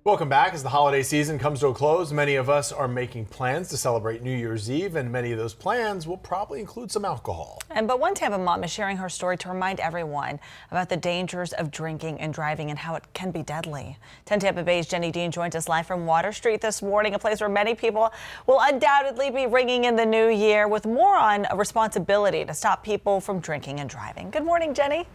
Welcome back. As the holiday season comes to a close, many of us are making plans to celebrate New Year's Eve, and many of those plans will probably include some alcohol. But one Tampa mom is sharing her story to remind everyone about the dangers of drinking and driving and how it can be deadly. 10 Tampa Bay's Jenny Dean joins us live from Water Street this morning, a place where many people will undoubtedly be ringing in the new year with more on a responsibility to stop people from drinking and driving. Good morning, Jenny.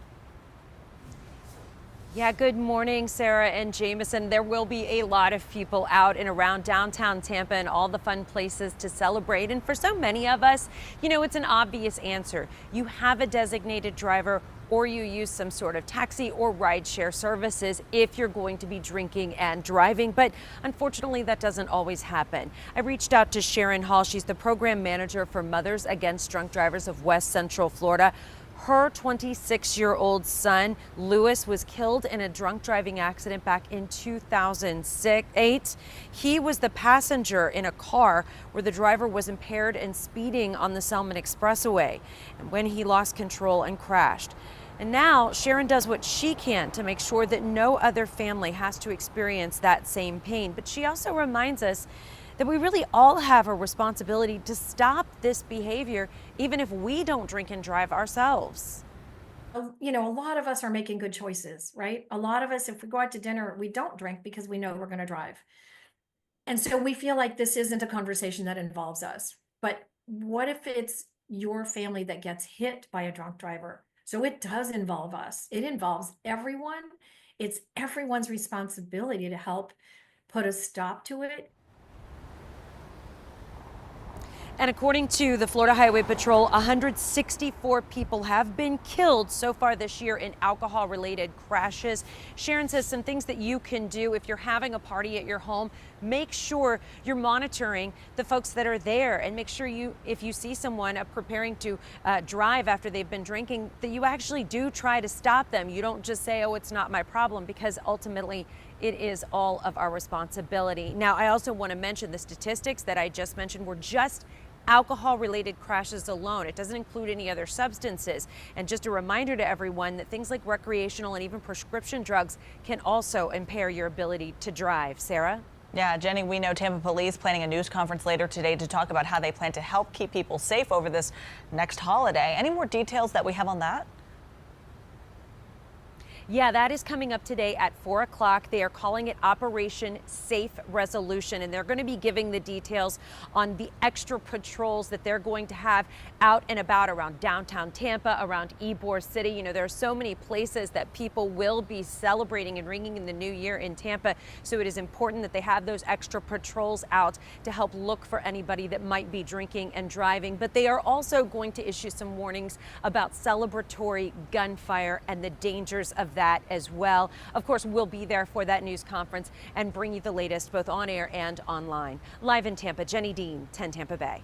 Yeah, good morning, Sarah and Jameson. There will be a lot of people out and around downtown Tampa and all the fun places to celebrate. And for so many of us, it's an obvious answer. You have a designated driver or you use some sort of taxi or rideshare services if you're going to be drinking and driving. But unfortunately, that doesn't always happen. I reached out to Sharon Hall. She's the program manager for Mothers Against Drunk Drivers of West Central Florida. Her 26-year-old son, Lewis, was killed in a drunk driving accident back in 2008. He was the passenger in a car where the driver was impaired and speeding on the Selman Expressway, and when he lost control and crashed. And now Sharon does what she can to make sure that no other family has to experience that same pain. But she also reminds us that we really all have a responsibility to stop this behavior, even if we don't drink and drive ourselves. A lot of us are making good choices, right? A lot of us, if we go out to dinner, we don't drink because we know we're going to drive. And so we feel like this isn't a conversation that involves us. But what if it's your family that gets hit by a drunk driver? So it does involve us. It involves everyone. It's everyone's responsibility to help put a stop to it. And according to the Florida Highway Patrol, 164 people have been killed so far this year in alcohol-related crashes. Sharon says some things that you can do if you're having a party at your home. Make sure you're monitoring the folks that are there, and make sure if you see someone preparing to drive after they've been drinking, that you actually do try to stop them. You don't just say, oh, it's not my problem, because ultimately it is all of our responsibility. Now, I also want to mention the statistics that I just mentioned were just alcohol-related crashes alone. It doesn't include any other substances. And just a reminder to everyone that things like recreational and even prescription drugs can also impair your ability to drive. Sarah? Yeah, Jenny, we know Tampa Police planning a news conference later today to talk about how they plan to help keep people safe over this next holiday. Any more details that we have on that? Yeah, that is coming up today at 4 o'clock. They are calling it Operation Safe Resolution, and they're going to be giving the details on the extra patrols that they're going to have out and about around downtown Tampa, around Ybor City. There are so many places that people will be celebrating and ringing in the new year in Tampa, so it is important that they have those extra patrols out to help look for anybody that might be drinking and driving. But they are also going to issue some warnings about celebratory gunfire and the dangers of that as well. Of course, we'll be there for that news conference and bring you the latest both on air and online. Live in Tampa, Jenny Dean, 10 Tampa Bay.